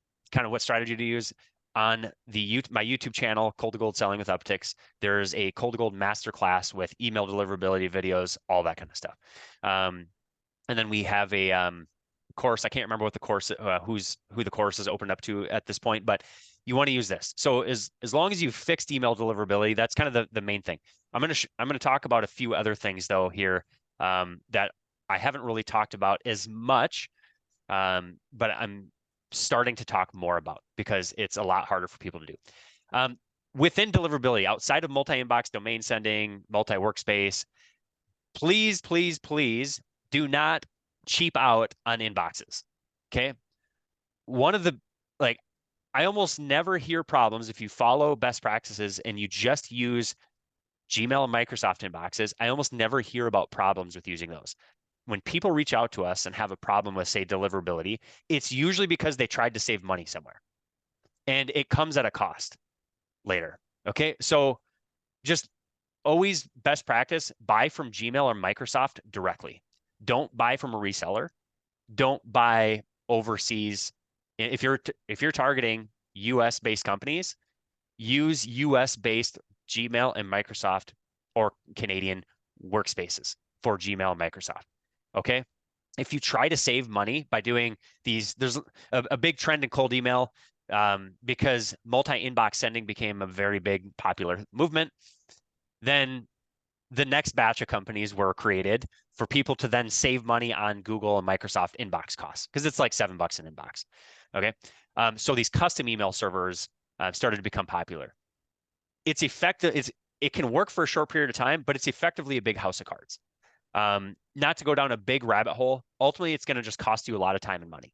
Speaker 1: strategy to use, on my YouTube channel, Cold to Gold Selling with Uptics, there's a Cold to Gold Masterclass with email deliverability videos, all that kind of stuff. And then we have a course. I can't remember what the course, who the course is opened up to at this point, but you want to use this. So as long as you've fixed email deliverability, that's kind of the main thing. I'm gonna talk about a few other things though here that I haven't really talked about as much, but I'm starting to talk more about because it's a lot harder for people to do. Within deliverability, outside of multi-inbox domain sending, multi-workspace, please, please, please do not cheap out on inboxes. Okay. I almost never hear problems if you follow best practices and you just use Gmail and Microsoft inboxes. I almost never hear about problems with using those. When people reach out to us and have a problem with, say, deliverability, it's usually because they tried to save money somewhere and it comes at a cost later. Okay. So just always best practice, buy from Gmail or Microsoft directly. Don't buy from a reseller. Don't buy overseas. If you're targeting US based companies, use US based Gmail and Microsoft or Canadian workspaces for Gmail and Microsoft. Okay. If you try to save money by doing these, there's a big trend in cold email because multi-inbox sending became a very big popular movement. Then the next batch of companies were created for people to then save money on Google and Microsoft inbox costs because it's like $7 an inbox. Okay. So these custom email servers started to become popular. It's effective. It can work for a short period of time, but it's effectively a big house of cards. Not to go down a big rabbit hole. Ultimately, it's going to just cost you a lot of time and money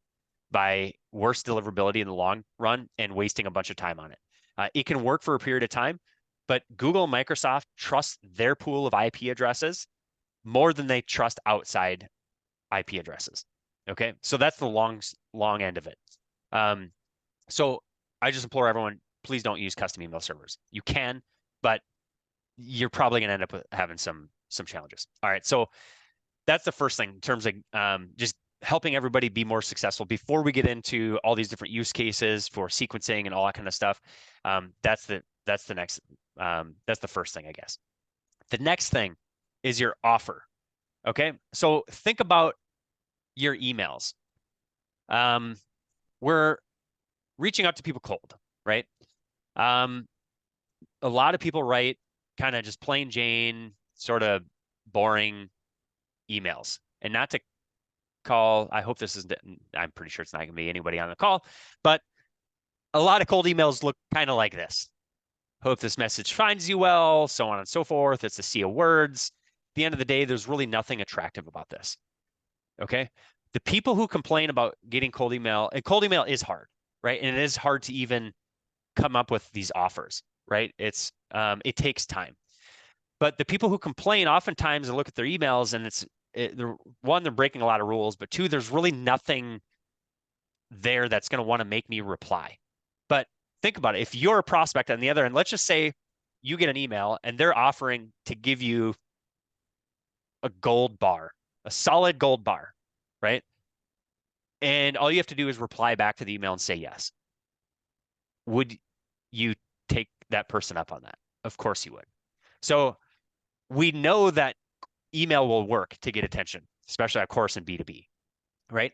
Speaker 1: by worse deliverability in the long run and wasting a bunch of time on it. It can work for a period of time, but Google and Microsoft trust their pool of IP addresses more than they trust outside IP addresses. Okay, so that's the long end of it. So I just implore everyone, please don't use custom email servers. You can, but you're probably going to end up having some challenges. All right, so that's the first thing in terms of just helping everybody be more successful. Before we get into all these different use cases for sequencing and all that kind of stuff, that's the first thing, I guess. The next thing is your offer. Okay, so think about your emails. We're reaching out to people cold, right? A lot of people write kind of just plain Jane, sort of boring emails. And not to call. I hope this is, I'm pretty sure it's not going to be anybody on the call, but a lot of cold emails look kind of like this. Hope this message finds you well, so on and so forth. It's a sea of words. At the end of the day, there's really nothing attractive about this. Okay. The people who complain about getting cold email, and cold email is hard, right? And it is hard to even come up with these offers, right? It takes time. But the people who complain oftentimes look at their emails and one, they're breaking a lot of rules, but two, there's really nothing there that's going to want to make me reply. But think about it. If you're a prospect on the other end, let's just say you get an email and they're offering to give you a gold bar, a solid gold bar, right? And all you have to do is reply back to the email and say yes. Would you take that person up on that? Of course you would. So we know that email will work to get attention, especially, of course, in B2B, right?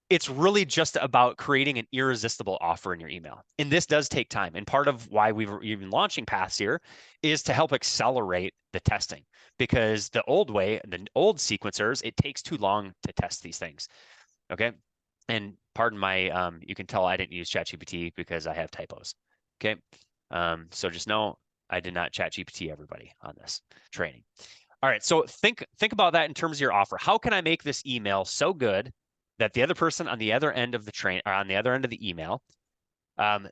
Speaker 1: It's really just about creating an irresistible offer in your email. And this does take time. And part of why we've even launching Paths here is to help accelerate the testing, because the old way, the old sequencers, it takes too long to test these things. Okay. And pardon my, you can tell I didn't use ChatGPT because I have typos. Okay. So just know I did not ChatGPT everybody on this training. All right. So think about that in terms of your offer. How can I make this email so good that the other person on the other end of the train, or on the other end of the email,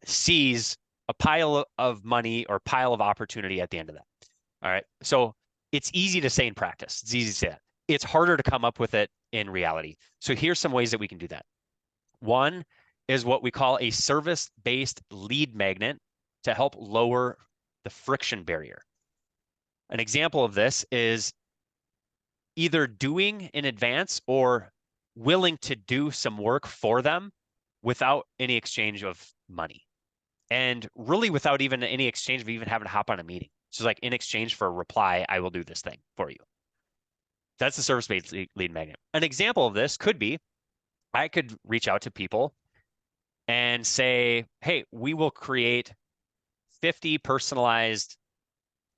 Speaker 1: sees a pile of money or pile of opportunity at the end of that? All right. So it's easy to say in practice. It's easy to say that. It's harder to come up with it in reality. So here's some ways that we can do that. One is what we call a service-based lead magnet to help lower the friction barrier. An example of this is either doing in advance or willing to do some work for them without any exchange of money, and really without even any exchange of even having to hop on a meeting. So like, in exchange for a reply, I will do this thing for you. That's the service-based lead magnet. An example of this could be, I could reach out to people and say, hey, we will create 50 personalized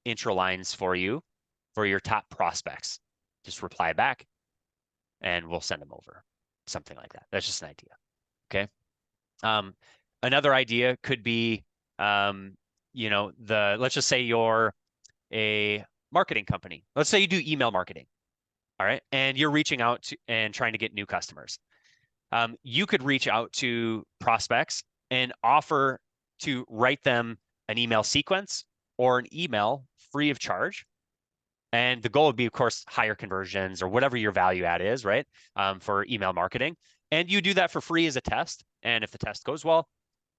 Speaker 1: intro lines for you for your top prospects. Just reply back and we'll send them over. Something like that. That's just an idea. Okay. Another idea could be, let's just say you're a marketing company. Let's say you do email marketing. All right. And you're reaching out to and trying to get new customers. You could reach out to prospects and offer to write them an email sequence or an email free of charge. And the goal would be, of course, higher conversions or whatever your value add is, right? For email marketing. And you do that for free as a test. And if the test goes well,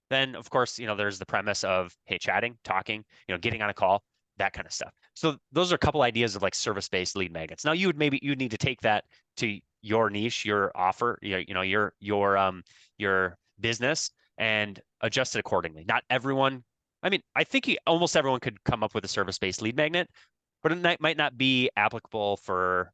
Speaker 1: then of course, there's the premise of, hey, chatting, talking, getting on a call, that kind of stuff. So those are a couple ideas of like service-based lead magnets. Now you'd need to take that to your niche, your offer, your business, and adjust it accordingly. Not everyone, I think almost everyone could come up with a service-based lead magnet, but it might not be applicable for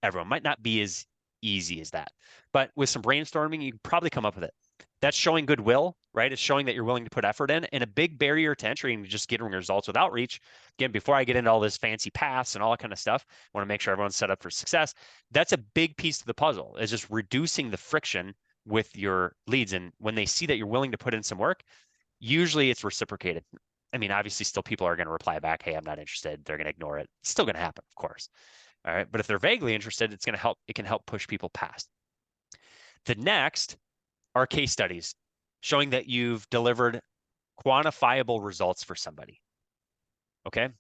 Speaker 1: everyone. Might not be as easy as that. But with some brainstorming, you can probably come up with it. That's showing goodwill, right? It's showing that you're willing to put effort in. And a big barrier to entry and just getting results with outreach. Again, before I get into all this fancy paths and all that kind of stuff, I want to make sure everyone's set up for success. That's a big piece of the puzzle, is just reducing the friction with your leads. And when they see that you're willing to put in some work, usually it's reciprocated. Obviously still people are going to reply back, hey, I'm not interested. They're going to ignore it. It's still going to happen, of course. All right. But if they're vaguely interested, it can help push people past. The next are case studies showing that you've delivered quantifiable results for somebody. Okay.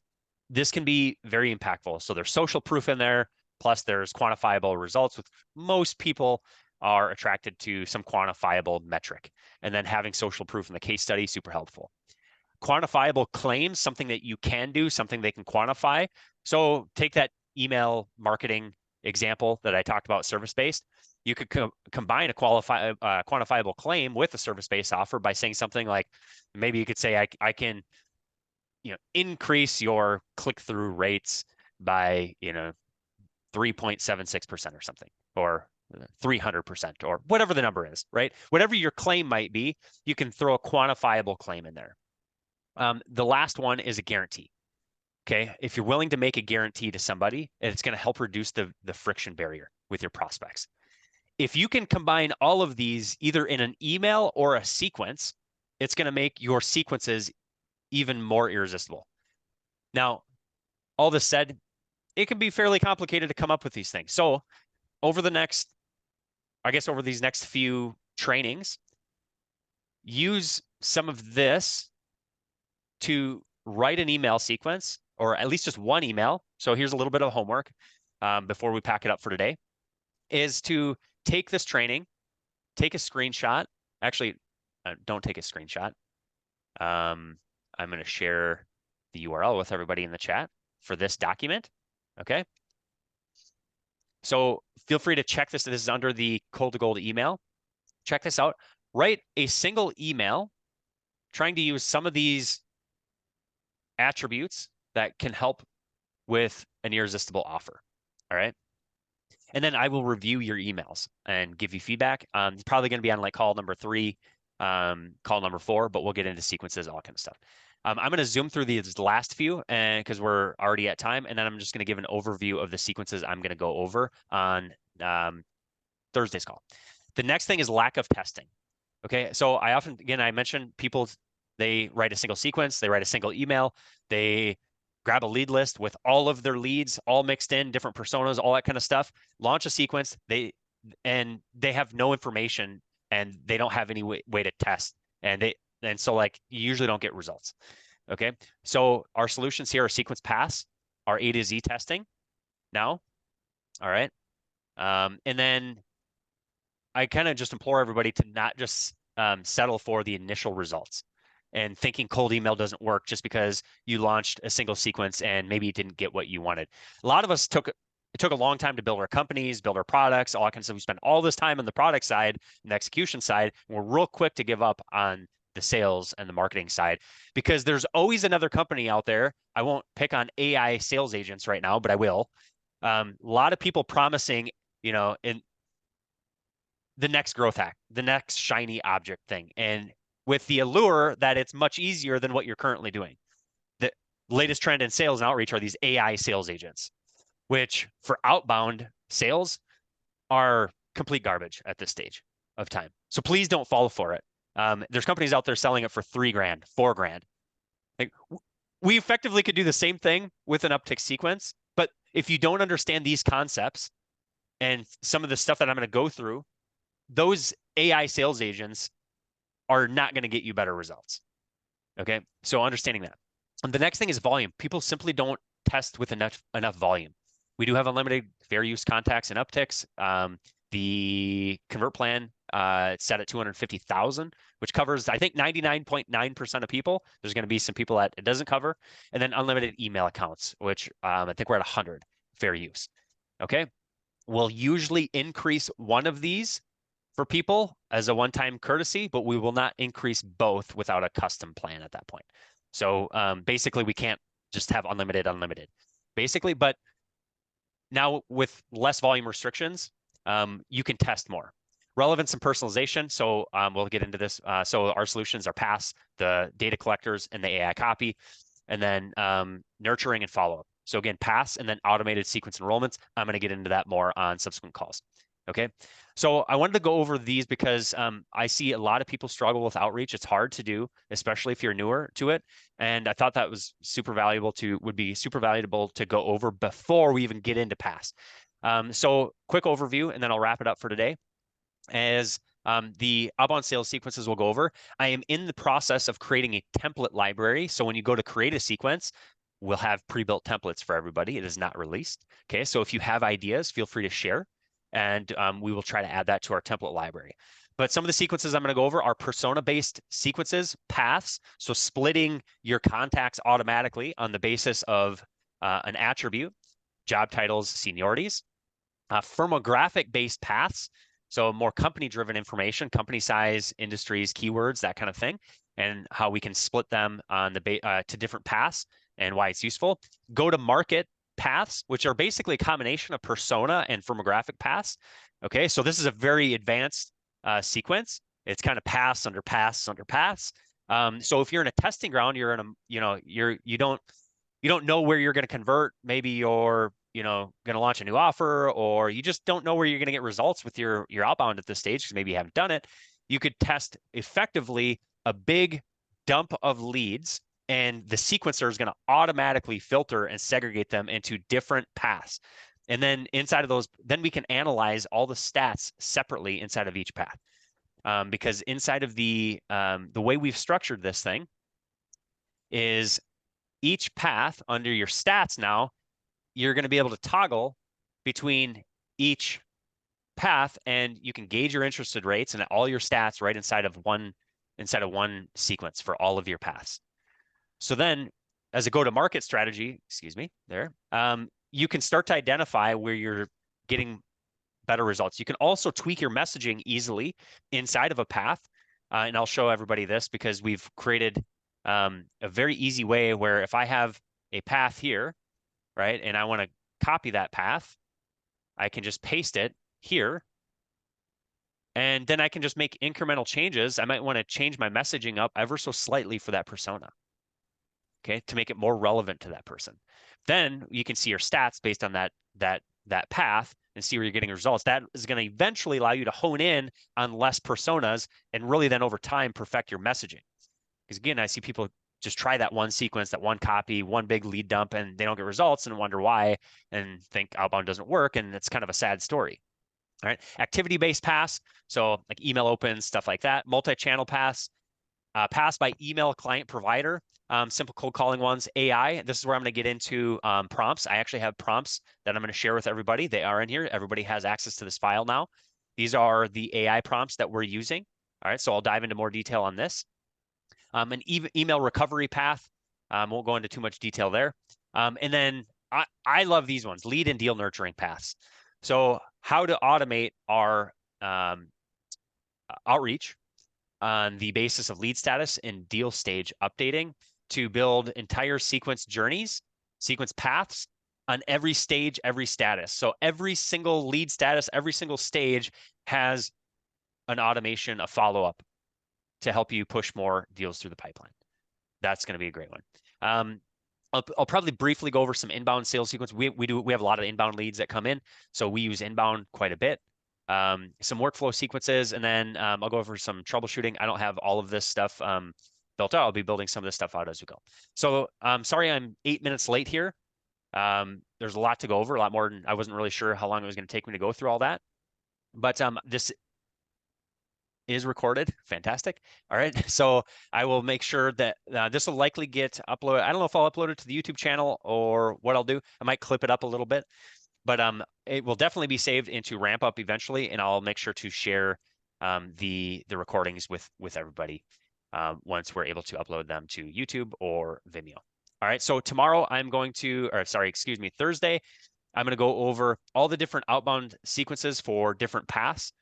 Speaker 1: This can be very impactful. So there's social proof in there, plus there's quantifiable results, with most people are attracted to some quantifiable metric. And then having social proof in the case study, super helpful. Quantifiable claims, something that you can do, something they can quantify. So take that email marketing example that I talked about, service-based. You could combine a quantifiable claim with a service-based offer by saying something like, maybe you could say, I can, increase your click-through rates by, 3.76% or something, or 300%, or whatever the number is, right? Whatever your claim might be, you can throw a quantifiable claim in there. The last one is a guarantee. Okay. If you're willing to make a guarantee to somebody, it's going to help reduce the friction barrier with your prospects. If you can combine all of these either in an email or a sequence, it's going to make your sequences even more irresistible. Now, all this said, it can be fairly complicated to come up with these things. So over these next few trainings, use some of this to write an email sequence, or at least just one email. So here's a little bit of homework before we pack it up for today, is to take this training, take a screenshot. Actually, don't take a screenshot. I'm going to share the URL with everybody in the chat for this document. Okay. So feel free to check this. This is under the Cold to Gold email. Check this out. Write a single email trying to use some of these attributes that can help with an irresistible offer. All right. And then I will review your emails and give you feedback. It's probably going to be on like call number 3, call number 4, but we'll get into sequences, all kind of stuff. I'm going to zoom through these last few and because we're already at time, and then I'm just going to give an overview of the sequences I'm going to go over on Thursday's call. The next thing is lack of testing. Okay, so I mentioned people, they write a single sequence, they write a single email, they grab a lead list with all of their leads all mixed in, different personas, all that kind of stuff, launch a sequence, they have no information and they don't have any way to test. And so like you usually don't get results. Okay, so our solutions here are sequence pass, our A to Z testing now. All right. And then I kind of just implore everybody to not just settle for the initial results and thinking cold email doesn't work just because you launched a single sequence and maybe you didn't get what you wanted. A lot of us it took a long time to build our companies, build our products, all that kind of stuff. We spent all this time on the product side and the execution side, and we're real quick to give up on the sales and the marketing side because there's always another company out there. I won't pick on AI sales agents right now, but I will. A lot of people promising, in the next growth hack, the next shiny object thing. And with the allure that it's much easier than what you're currently doing. The latest trend in sales and outreach are these AI sales agents, which for outbound sales are complete garbage at this stage of time. So please don't fall for it. There's companies out there selling it for $3,000, $4,000. Like, we effectively could do the same thing with an Uptick sequence, but if you don't understand these concepts and some of the stuff that I'm going to go through, those AI sales agents are not going to get you better results. Okay, so understanding that. And the next thing is volume. People simply don't test with enough volume. We do have unlimited fair use contacts and Upticks. The convert plan it's set at 250,000, which covers, I think, 99.9% of people. There's going to be some people that it doesn't cover. And then unlimited email accounts, which I think we're at 100 fair use. Okay, we'll usually increase one of these for people as a one-time courtesy, but we will not increase both without a custom plan at that point. So basically, we can't just have unlimited, basically. But now with less volume restrictions, you can test more. Relevance and personalization. So we'll get into this. So our solutions are pass, the data collectors, and the AI copy, and then nurturing and follow-up. So again, pass and then automated sequence enrollments. I'm going to get into that more on subsequent calls. Okay, so I wanted to go over these because I see a lot of people struggle with outreach. It's hard to do, especially if you're newer to it. And I thought that was would be super valuable to go over before we even get into pass. So quick overview, and then I'll wrap it up for today. As the outbound sales sequences we'll go over, I am in the process of creating a template library. So when you go to create a sequence, we'll have pre-built templates for everybody. It is not released. Okay, so if you have ideas, feel free to share. And we will try to add that to our template library. But some of the sequences I'm going to go over are persona-based sequences, paths, so splitting your contacts automatically on the basis of an attribute, job titles, seniorities, firmographic-based paths, so more company-driven information, company size, industries, keywords, that kind of thing, and how we can split them on to different paths and why it's useful. Go-to-market paths, which are basically a combination of persona and firmographic paths. Okay, so this is a very advanced sequence. It's kind of paths under paths under paths. So if you're in a testing ground, you're in a, you don't know where you're going to convert. Maybe you're going to launch a new offer, or you just don't know where you're going to get results with your outbound at this stage because maybe you haven't done it, you could test effectively a big dump of leads, and the sequencer is going to automatically filter and segregate them into different paths. And then inside of those, then we can analyze all the stats separately inside of each path. Because inside of the way we've structured this thing is each path under your stats now, you're going to be able to toggle between each path, and you can gauge your interested rates and all your stats right inside of one sequence for all of your paths. So then as a go-to-market strategy, you can start to identify where you're getting better results. You can also tweak your messaging easily inside of a path. And I'll show everybody this because we've created a very easy way where if I have a path here, right, and I want to copy that path, I can just paste it here. And then I can just make incremental changes. I might want to change my messaging up ever so slightly for that persona, okay, to make it more relevant to that person. Then you can see your stats based on that path and see where you're getting results. That is going to eventually allow you to hone in on less personas and really then over time perfect your messaging. Because again, I see people just try that one sequence, that one copy, one big lead dump, and they don't get results and wonder why and think outbound doesn't work. And it's kind of a sad story. All right. Activity-based pass. So like email opens, stuff like that. Multi-channel pass, pass by email client provider. Simple cold calling ones, AI. This is where I'm going to get into prompts. I actually have prompts that I'm going to share with everybody. They are in here. Everybody has access to this file now. These are the AI prompts that we're using. All right. So I'll dive into more detail on this. An email recovery path. Won't go into too much detail there. And then I love these ones, lead and deal nurturing paths. So how to automate our outreach on the basis of lead status and deal stage updating to build entire sequence journeys, sequence paths on every stage, every status. So every single lead status, every single stage has an automation, a follow-up to help you push more deals through the pipeline. That's going to be a great one. I'll probably briefly go over some inbound sales sequence. We have a lot of inbound leads that come in, so we use inbound quite a bit. Some workflow sequences, and then I'll go over some troubleshooting. I don't have all of this stuff built out. I'll be building some of this stuff out as we go. So sorry I'm 8 minutes late here. There's a lot to go over, a lot more than I wasn't really sure how long it was going to take me to go through all that. But this is recorded. Fantastic. All right. So I will make sure that this will likely get uploaded. I don't know if I'll upload it to the YouTube channel or what I'll do. I might clip it up a little bit, but it will definitely be saved into Ramp Up eventually, and I'll make sure to share the recordings with everybody once we're able to upload them to YouTube or Vimeo. All right. So tomorrow I'm going to, or sorry, excuse me, Thursday, I'm going to go over all the different outbound sequences for different paths.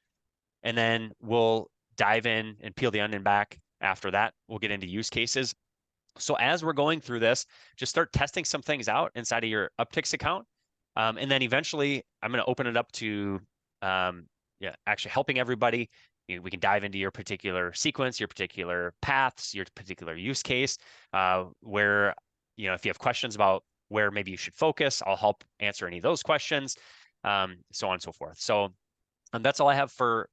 Speaker 1: And then we'll dive in and peel the onion back. After that, we'll get into use cases. So as we're going through this, just start testing some things out inside of your Uptics account. And then eventually I'm going to open it up to actually helping everybody. We can dive into your particular sequence, your particular paths, your particular use case, where, if you have questions about where maybe you should focus, I'll help answer any of those questions, so on and so forth. So that's all I have for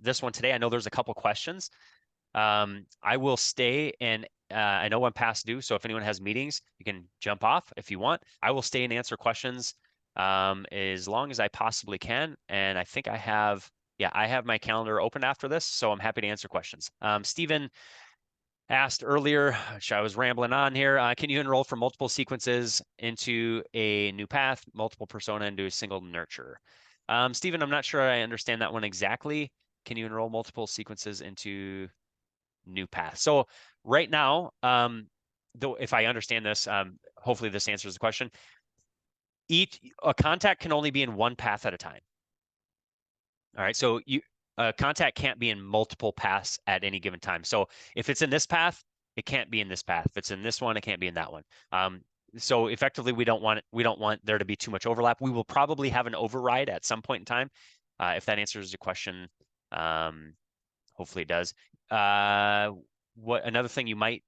Speaker 1: this one today. I know there's a couple questions. I will stay, and I know I'm past due, so if anyone has meetings, you can jump off if you want. I will stay and answer questions as long as I possibly can. And I think I have my calendar open after this, so I'm happy to answer questions. Stephen asked earlier, which I was rambling on here, can you enroll from multiple sequences into a new path, multiple persona into a single nurture? Stephen, I'm not sure I understand that one exactly. Can you enroll multiple sequences into new paths? So right now, though, if I understand this, hopefully this answers the question. A contact can only be in one path at a time. All right, so a contact can't be in multiple paths at any given time. So if it's in this path, it can't be in this path. If it's in this one, it can't be in that one. So effectively, we don't want there to be too much overlap. We will probably have an override at some point in time. If that answers the question, hopefully it does. What another thing you might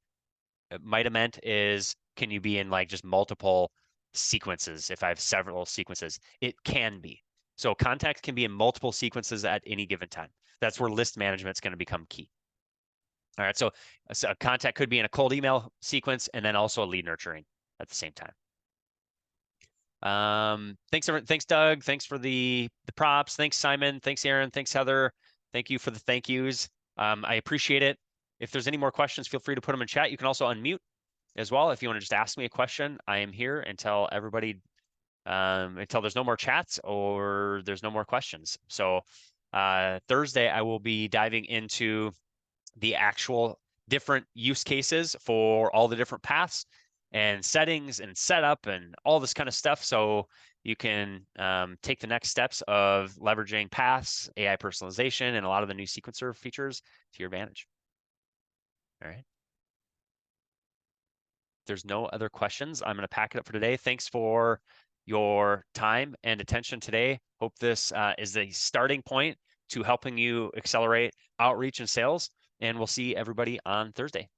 Speaker 1: have meant is, can you be in like just multiple sequences. If I have several sequences, it can be. So contacts can be in multiple sequences at any given time. That's where list management is going to become key. All right, so a contact could be in a cold email sequence and then also a lead nurturing at the same time. Thanks everyone. Thanks Doug. Thanks for the props. Thanks Simon. Thanks Aaron. Thanks Heather. Thank you for the thank yous. I appreciate it. If there's any more questions, feel free to put them in chat. You can also unmute as well if you want to just ask me a question. I am here until everybody until there's no more chats or there's no more questions. So Thursday I will be diving into the actual different use cases for all the different paths and settings and setup and all this kind of stuff. So you can take the next steps of leveraging paths, AI personalization, and a lot of the new sequencer features to your advantage. All right. If there's no other questions, I'm going to pack it up for today. Thanks for your time and attention today. Hope this is a starting point to helping you accelerate outreach and sales. And we'll see everybody on Thursday.